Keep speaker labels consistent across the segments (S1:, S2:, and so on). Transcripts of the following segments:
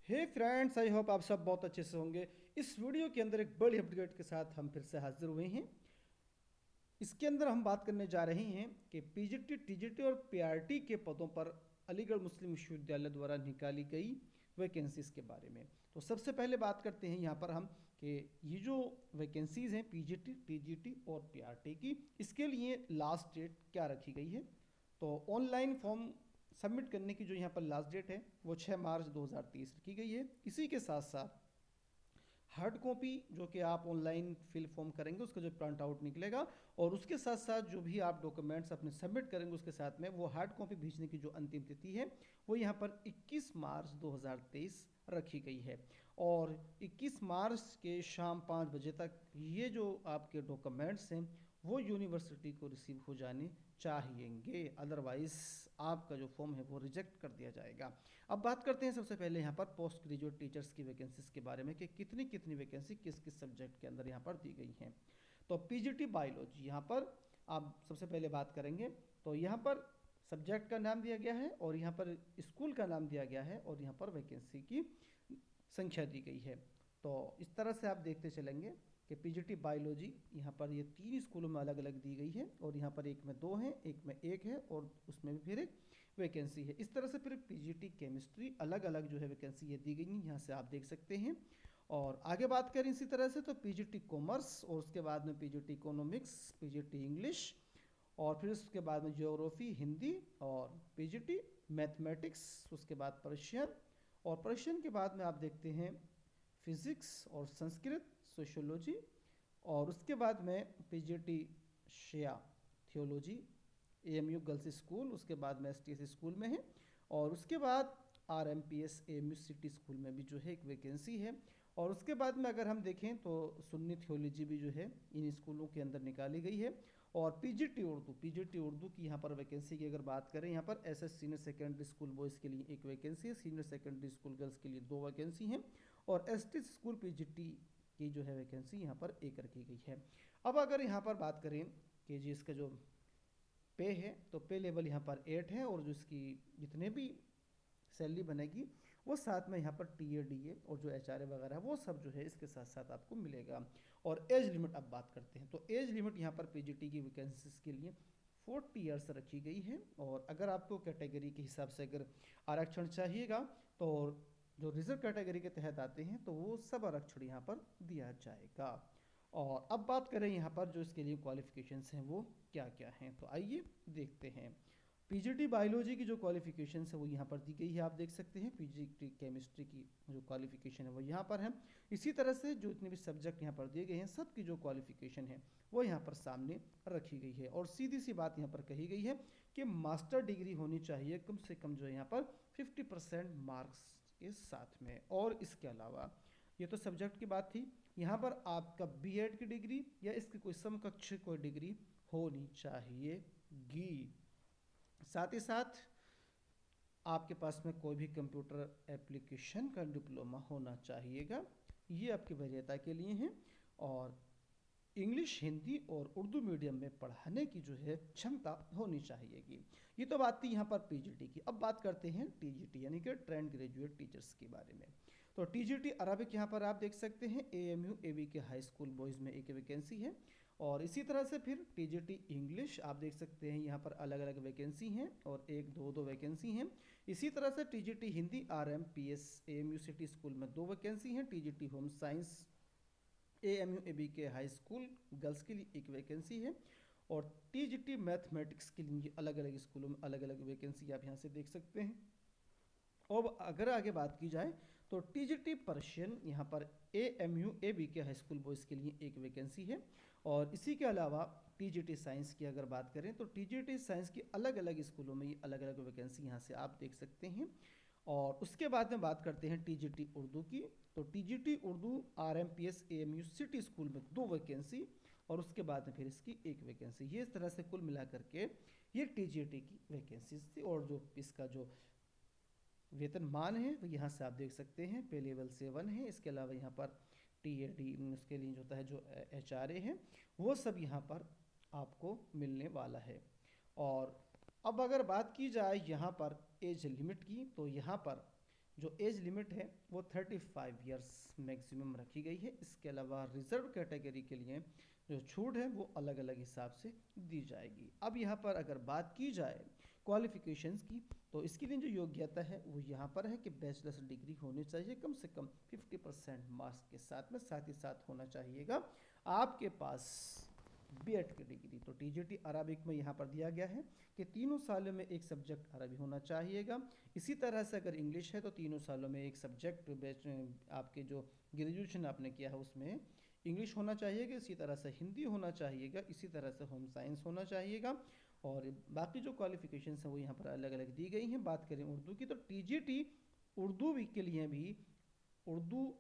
S1: Hey friends, I hope आप सब बहुत अच्छे से होंगे। इस वीडियो के अंदर एक बड़ी अपडेट के साथ हम फिर से हाजिर हुए हैं। इसके अंदर हम बात करने जा रहे हैं कि पीजीटी, टीजीटी और पीआरटी के पदों पर अलीगढ़ मुस्लिम विश्वविद्यालय द्वारा निकाली गई वैकेंसीज के बारे में। तो सबसे पहले बात करते हैं यहाँ पर हम कि ये जो वैकेंसीज हैं पीजीटी, टीजीटी और पीआरटी की, इसके लिए लास्ट डेट क्या रखी गई है। तो ऑनलाइन फॉर्म सबमिट करने की जो यहाँ पर लास्ट डेट है वो 6 मार्च 2023 रखी गई है। इसी के साथ साथ हार्ड कॉपी जो कि आप ऑनलाइन फिल फॉर्म करेंगे उसका जो प्रिंट आउट निकलेगा, और उसके साथ साथ जो भी आप डॉक्यूमेंट्स अपने सबमिट करेंगे उसके साथ में वो हार्ड कॉपी भेजने की जो अंतिम तिथि है वो यहाँ पर 21 मार्च 2023 रखी गई है। और 21 मार्च के शाम 5 बजे तक ये जो आपके डॉक्यूमेंट्स हैं वो यूनिवर्सिटी को रिसीव हो जाने चाहिएंगे, अदरवाइज आपका जो फॉर्म है वो रिजेक्ट कर दिया जाएगा। अब बात करते हैं सबसे पहले यहाँ पर पोस्ट ग्रेजुएट टीचर्स की वैकेंसीज के बारे में कि कितनी कितनी वैकेंसी किस किस सब्जेक्ट के अंदर यहाँ पर दी गई हैं। तो पीजीटी बायोलॉजी यहाँ पर आप सबसे पहले बात करेंगे तो यहाँ पर सब्जेक्ट का नाम दिया गया है और यहाँ पर स्कूल का नाम दिया गया है और यहाँ पर वैकेंसी की संख्या दी गई है। तो इस तरह से आप देखते चलेंगे कि पीजीटी बायोलॉजी यहाँ पर ये 3 स्कूलों में अलग अलग दी गई है, और यहाँ पर एक में 2 हैं, एक में 1 है और उसमें भी फिर एक वैकेंसी है। इस तरह से फिर पीजीटी केमिस्ट्री अलग अलग जो है वैकेंसी ये दी गई है, यहाँ से आप देख सकते हैं। और आगे बात करें इसी तरह से तो पीजीटी कॉमर्स, और उसके बाद में पीजीटी इकोनॉमिक्स, पीजीटी इंग्लिश, और फिर उसके बाद में ज्योग्राफी हिंदी, और पीजीटी मैथमेटिक्स, उसके बाद पर्शियन, और पर्शियन के बाद में आप देखते हैं फिजिक्स और संस्कृत, सोशियोलॉजी, और उसके बाद में पीजीटी शिया थियोलॉजी, एएमयू गर्ल्स स्कूल, उसके बाद में एसटीएस स्कूल में है, और उसके बाद आरएमपीएस एएमयू सिटी स्कूल में भी जो है एक वैकेंसी है। और उसके बाद में अगर हम देखें तो सुन्नी थियोलॉजी भी जो है इन स्कूलों के अंदर निकाली गई है। और पीजीटी उर्दू की यहाँ पर वैकेंसी की अगर बात करें, यहाँ पर SS senior secondary school boys के लिए एक वैकेंसी है, सीनियर सेकेंडरी स्कूल गर्ल्स के लिए 2 वैकेंसी हैं, और एसटी स्कूल पीजीटी की जो है वैकेंसी यहाँ पर एक रखी गई है। अब अगर यहाँ पर बात करें कि जी इसका जो पे है तो पे लेवल यहाँ पर 8 है, और जो इसकी जितने भी सैलरी बनेगी वो साथ में यहाँ पर टीए और जो एचआरए वगैरह है वो सब जो है इसके साथ साथ आपको मिलेगा। और एज लिमिट अब बात करते हैं तो एज लिमिट यहाँ पर पीजीटी की वैकेंसीज के लिए 40 ईयर्स रखी गई है। और अगर आपको कैटेगरी के हिसाब से अगर आरक्षण चाहिएगा तो जो रिजर्व कैटेगरी के तहत आते हैं तो वो सब आरक्षण यहाँ पर दिया जाएगा। और अब बात करें यहाँ पर जो इसके लिए क्वालिफिकेशंस हैं वो क्या क्या हैं, तो आइए देखते हैं। पीजीटी बायोलॉजी की जो क्वालिफिकेशंस है वो यहाँ पर दी गई है, आप देख सकते हैं। पीजीटी केमिस्ट्री की जो क्वालिफिकेशन है वो यहाँ पर है। इसी तरह से जो इतने भी सब्जेक्ट यहाँ पर दिए गए हैं सब की जो क्वालिफिकेशन है वो यहाँ पर सामने रखी गई है। और सीधी सी बात यहाँ पर कही गई है कि मास्टर डिग्री होनी चाहिए कम से कम जो है यहाँ पर 50% मार्क्स के साथ में। और इसके अलावा ये तो सब्जेक्ट की बात थी, यहाँ पर आपका बीएड की डिग्री या इसकी कोई समकक्ष कोई डिग्री होनी चाहिएगी। साथ ही साथ आपके पास में कोई भी कंप्यूटर एप्लीकेशन का डिप्लोमा होना चाहिएगा, ये आपकी वरीयता के लिए हैं। और इंग्लिश, हिंदी और उर्दू मीडियम में पढ़ाने की जो है क्षमता होनी चाहिएगी। ये तो बात थी यहाँ पर पीजीटी की। अब बात करते हैं टीजीटी यानी कि ट्रेंड ग्रेजुएट टीचर्स के बारे में। तो टीजीटी अरबिक यहाँ पर आप देख सकते हैं एएमयू एवी के हाई स्कूल बॉयज़ में एक वैकेंसी है। और इसी तरह से फिर टीजीटी इंग्लिश आप देख सकते हैं यहाँ पर अलग अलग वैकेंसी हैं, और एक दो वैकेंसी हैं। इसी तरह से TGT Hindi RMPS AMU city school में 2 वैकेंसी हैं। TGT home science AMU AB के हाई स्कूल गर्ल्स के लिए एक वैकेंसी है। और टीजीटी मैथमेटिक्स के लिए अलग अलग स्कूलों में अलग अलग वैकेंसी आप यहाँ से देख सकते हैं। अब अगर आगे बात की जाए तो टीजीटी पर्शियन यहाँ पर एएमयू एबी के हाई स्कूल बॉयज़ के लिए एक वैकेंसी है। और इसी के अलावा टीजीटी साइंस की अगर बात करें तो टीजीटी साइंस की अलग अलग स्कूलों में ये अलग अलग वैकेंसी यहाँ से आप देख सकते हैं। और उसके बाद में बात करते हैं टीजीटी उर्दू की। तो TGT Urdu RMPS AMU city school में 2 वैकेंसी, और उसके बाद में फिर इसकी एक वैकेंसी। ये इस तरह से कुल मिलाकर के ये टीजीटी की वैकेंसीज थी। और जो इसका जो वेतनमान है वो यहाँ से आप देख सकते हैं, पे लेवल 7 है। इसके अलावा यहाँ पर टीएडी उसके लिए जो होता है जो एचआरए है वो सब यहाँ पर आपको मिलने वाला है। और अब अगर बात की जाए यहाँ पर एज लिमिट की तो यहाँ पर जो एज लिमिट है वो 35 इयर्स मैक्सिमम रखी गई है। इसके अलावा रिजर्व कैटेगरी के लिए जो छूट है वो अलग अलग हिसाब से दी जाएगी। अब यहाँ पर अगर बात की जाए क्वालिफिकेशंस की, तो इसके लिए जो योग्यता है वो यहाँ पर है कि बैचलर्स डिग्री होनी चाहिए कम से कम 50% मार्क्स के साथ में, साथ ही साथ होना चाहिएगा आपके पास बीएड की डिग्री। तो टीजीटी अरबिक में यहाँ पर दिया गया है कि तीनों सालों में एक सब्जेक्ट अरबी होना चाहिएगा। इसी तरह से अगर इंग्लिश है तो तीनों सालों में एक सब्जेक्ट आपके जो ग्रेजुएशन आपने किया है उसमें इंग्लिश होना चाहिएगा। इसी तरह से हिंदी होना चाहिएगा, इसी तरह से होम साइंस होना चाहिएगा, और बाकी जो क्वालिफिकेशन हैं वो यहाँ पर अलग अलग दी गई हैं। बात करें उर्दू की, तो टीजीटी उर्दू के लिए भी उर्दू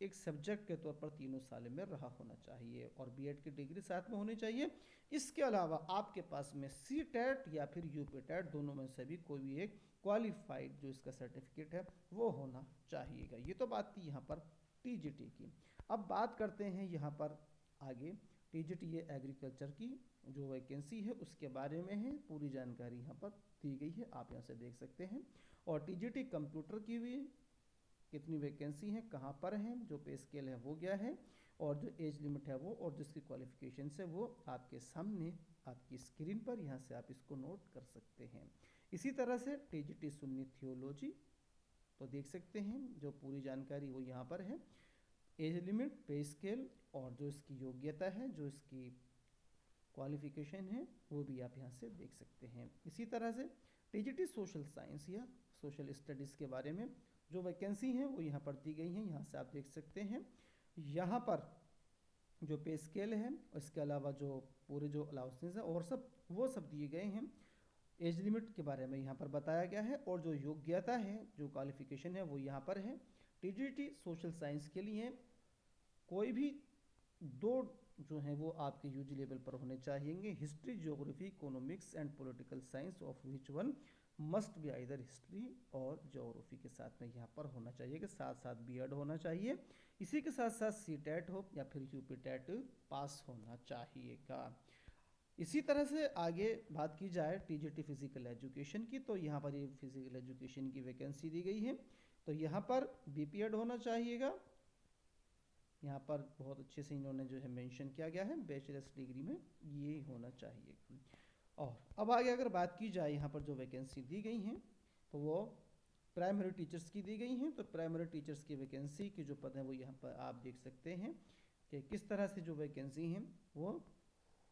S1: एक सब्जेक्ट के तौर पर तीनों साल में रहा होना चाहिए, और बीएड की डिग्री साथ में होनी चाहिए। इसके अलावा आपके पास में सी टेट या फिर यूपी टेट दोनों में से भी कोई भी एक क्वालिफाइड जो इसका सर्टिफिकेट है वो होना चाहिएगा। ये तो बात थी यहाँ पर टीजीटी की। अब बात करते हैं यहाँ पर आगे टीजीटी ये एग्रीकल्चर की जो वैकेंसी है उसके बारे में है, पूरी जानकारी यहाँ पर दी गई है, आप यहाँ से देख सकते हैं। और टीजीटी कंप्यूटर की भी कितनी वैकेंसी है, कहाँ पर है, जो पे स्केल है वो क्या है, और जो एज लिमिट है वो, और जिसकी क्वालिफिकेशन है वो आपके सामने आपकी स्क्रीन पर यहाँ से आप इसको नोट कर सकते हैं। इसी तरह से टीजीटी सुन्नी थियोलॉजी तो देख सकते हैं, जो पूरी जानकारी वो यहाँ पर है, एज लिमिट, पे स्केल, और जो इसकी योग्यता है, जो इसकी क्वालिफिकेशन है वो भी आप यहाँ से देख सकते हैं। इसी तरह से टीजीटी सोशल साइंस या सोशल स्टडीज़ के बारे में जो वैकेंसी हैं वो यहाँ पर दी गई हैं, यहाँ से आप देख सकते हैं। यहाँ पर जो पे स्केल है, इसके अलावा जो पूरे जो अलाउंसेस हैं और सब वो सब दिए गए हैं। एज लिमिट के बारे में यहाँ पर बताया गया है, और जो योग्यता है, जो क्वालिफिकेशन है वो यहाँ पर है। टीजीटी सोशल साइंस के लिए कोई भी दो जो हैं वो आपके यूजी लेवल पर होने चाहिए, history, geography, economics and political science, of which one must be either history और ज्योग्राफी के साथ में यहाँ पर होना चाहिए, कि साथ साथ बीएड होना चाहिए। इसी के साथ साथ सी टेट हो या फिर यूपी टेट पास होना चाहिएगा। इसी तरह से आगे बात की जाए टीजीटी फिजिकल एजुकेशन की, तो यहाँ पर ये फिजिकल एजुकेशन की वैकेंसी दी गई है। तो यहाँ पर बीपीएड होना चाहिएगा, यहाँ पर बहुत अच्छे से इन्होंने जो है मेंशन किया गया है, बैचलर्स डिग्री में ये होना चाहिए। और अब आगे अगर बात की जाए यहाँ पर जो वैकेंसी दी गई हैं तो वो प्राइमरी टीचर्स की दी गई हैं। तो प्राइमरी टीचर्स की वैकेंसी की जो पद है वो यहाँ पर आप देख सकते हैं कि किस तरह से जो वैकेंसी हैं वो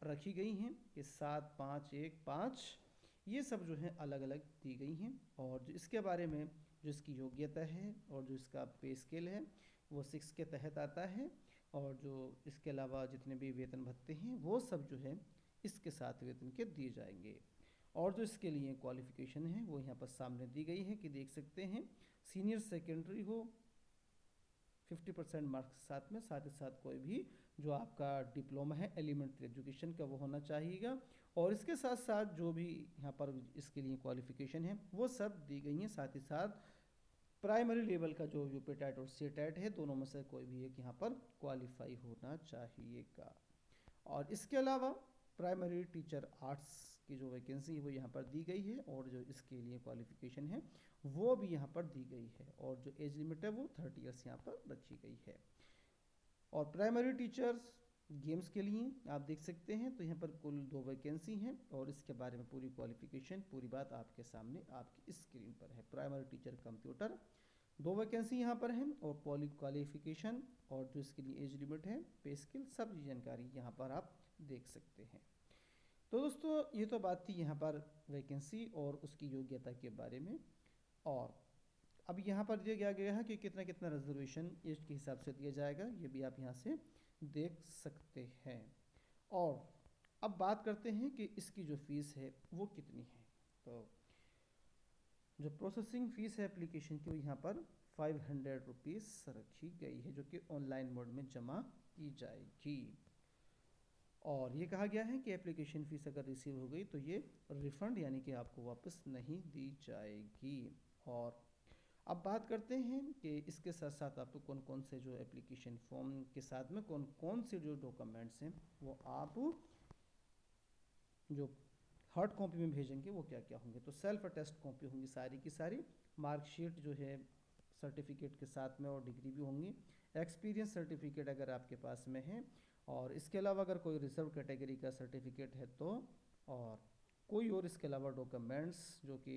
S1: रखी गई हैं, कि 7, 5, 1, 5 ये सब जो है अलग अलग दी गई हैं। और जो इसके बारे में जो इसकी योग्यता है और जो इसका पे स्केल है वो 6 के तहत आता है, और जो इसके अलावा जितने भी वेतन भत्ते हैं वो सब जो है इसके साथ वेतन के दिए जाएंगे। और जो इसके लिए क्वालिफिकेशन है वो यहाँ पर सामने दी गई है, कि देख सकते हैं सीनियर सेकेंडरी हो 50% मार्क्स के साथ ही साथ कोई भी जो आपका डिप्लोमा है एलिमेंट्री एजुकेशन का वो होना चाहिएगा। और इसके साथ साथ जो भी यहाँ पर इसके लिए क्वालिफिकेशन है वो सब दी गई हैं। साथ ही साथ प्राइमरी लेवल का जो यूपी टेट और सी टेट है दोनों में से कोई भी एक यहाँ पर क्वालिफाई होना चाहिएगा। और इसके अलावा प्राइमरी टीचर आर्ट्स की जो वैकेंसी है वो यहाँ पर दी गई है, और जो इसके लिए क्वालिफिकेशन है वो भी यहाँ पर दी गई है, और जो एज लिमिट है वो 30 ईयर्स यहाँ पर रखी गई है। और प्राइमरी टीचर्स गेम्स के लिए आप देख सकते हैं, तो यहाँ पर कुल 2 वैकेंसी हैं, और इसके बारे में पूरी क्वालिफिकेशन पूरी बात आपके सामने आपकी स्क्रीन पर है। प्राइमरी टीचर कंप्यूटर 2 वैकेंसी यहाँ पर हैं, और पॉली क्वालिफिकेशन और जो इसके लिए एज लिमिट है, पे स्केल, सब जानकारी यहाँ पर आप देख सकते हैं। तो दोस्तों ये तो बात थी यहाँ पर वैकेंसी और उसकी योग्यता के बारे में। और अब यहाँ पर दिया गया है कि कितना कितना रिजर्वेशन एज के हिसाब से दिया जाएगा, ये भी आप यहाँ से देख सकते हैं। और अब बात करते हैं कि इसकी जो फीस है वो कितनी है। तो जो प्रोसेसिंग फ़ीस है एप्लीकेशन की वो यहाँ पर 500 रुपीज़ रखी गई है, जो कि ऑनलाइन मोड में जमा की जाएगी। और ये कहा गया है कि एप्लीकेशन फ़ीस अगर रिसीव हो गई तो ये रिफ़ंड यानी कि आपको वापस नहीं दी जाएगी। और अब बात करते हैं कि इसके साथ साथ आपको कौन कौन से जो एप्लीकेशन फॉर्म के साथ में कौन कौन से जो डॉक्यूमेंट्स हैं वो आप जो हार्ड कॉपी में भेजेंगे वो क्या क्या होंगे। तो सेल्फ अटेस्ट कॉपी होंगी सारी की सारी, मार्कशीट जो है सर्टिफिकेट के साथ में और डिग्री भी होंगी। एक्सपीरियंस सर्टिफिकेट अगर आपके पास में है, और इसके अलावा अगर कोई रिजर्व कैटेगरी का सर्टिफिकेट है तो, और कोई और इसके अलावा डॉक्यूमेंट्स जो कि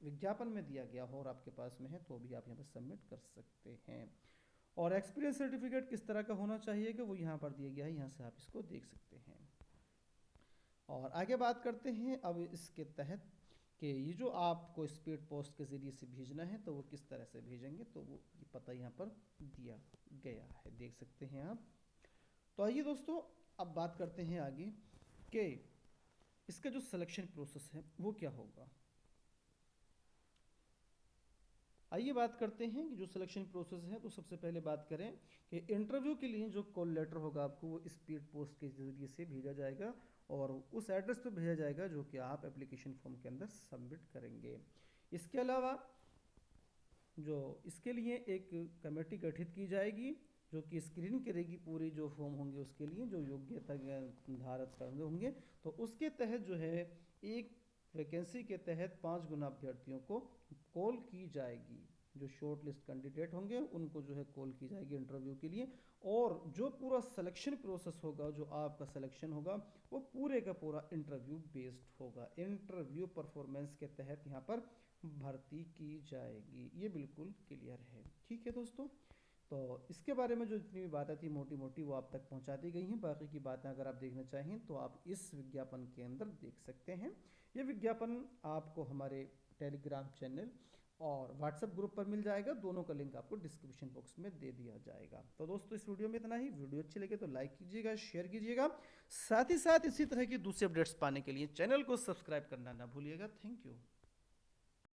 S1: विज्ञापन में दिया गया हो और आपके पास में है तो भी आप यहाँ पर सबमिट कर सकते हैं। और एक्सपीरियंस सर्टिफिकेट किस तरह का होना चाहिए कि वो यहाँ पर दिया गया है, यहाँ से आप इसको देख सकते हैं। और आगे बात करते हैं अब इसके तहत कि ये जो आपको स्पीड पोस्ट के ज़रिए से भेजना है तो वो किस तरह से भेजेंगे, तो वो ये पता यहाँ पर दिया गया है, देख सकते हैं आप। तो आइए दोस्तों अब बात करते हैं आगे कि इसका जो सिलेक्शन प्रोसेस है वो क्या होगा। आइए बात करते हैं कि जो सिलेक्शन प्रोसेस है, तो सबसे पहले बात करें कि इंटरव्यू के लिए जो कॉल लेटर होगा आपको वो स्पीड पोस्ट के ज़रिए से भेजा जाएगा और उस एड्रेस पे भेजा जाएगा जो कि आप एप्लीकेशन फॉर्म के अंदर सबमिट करेंगे। इसके अलावा जो इसके लिए एक कमेटी गठित की जाएगी जो कि स्क्रीनिंग करेगी पूरी जो फॉर्म होंगे उसके लिए, जो योग्यता धारक होंगे, तो उसके तहत जो है एक वैकेंसी के तहत 5 गुना अभ्यर्थियों को कॉल की जाएगी। जो शॉर्ट लिस्ट कैंडिडेट होंगे उनको जो है कॉल की जाएगी इंटरव्यू के लिए, और जो पूरा सिलेक्शन प्रोसेस होगा, जो आपका सिलेक्शन होगा वो पूरे का पूरा इंटरव्यू बेस्ड होगा। इंटरव्यू परफॉर्मेंस के तहत यहाँ पर भर्ती की जाएगी, ये बिल्कुल क्लियर है। ठीक है दोस्तों, तो इसके बारे में जो जितनी भी बातें थी मोटी मोटी वो आप तक पहुंचा दी गई हैं। बाकी की बातें अगर आप देखना चाहें तो आप इस विज्ञापन के अंदर देख सकते हैं। ये विज्ञापन आपको हमारे टेलीग्राम चैनल और व्हाट्सएप ग्रुप पर मिल जाएगा, दोनों का लिंक आपको डिस्क्रिप्शन बॉक्स में दे दिया जाएगा। तो दोस्तों इस वीडियो में इतना ही। वीडियो अच्छी लगे तो लाइक कीजिएगा, शेयर कीजिएगा, साथ ही साथ इसी तरह की दूसरी अपडेट्स पाने के लिए चैनल को सब्सक्राइब करना ना भूलिएगा। Thank you.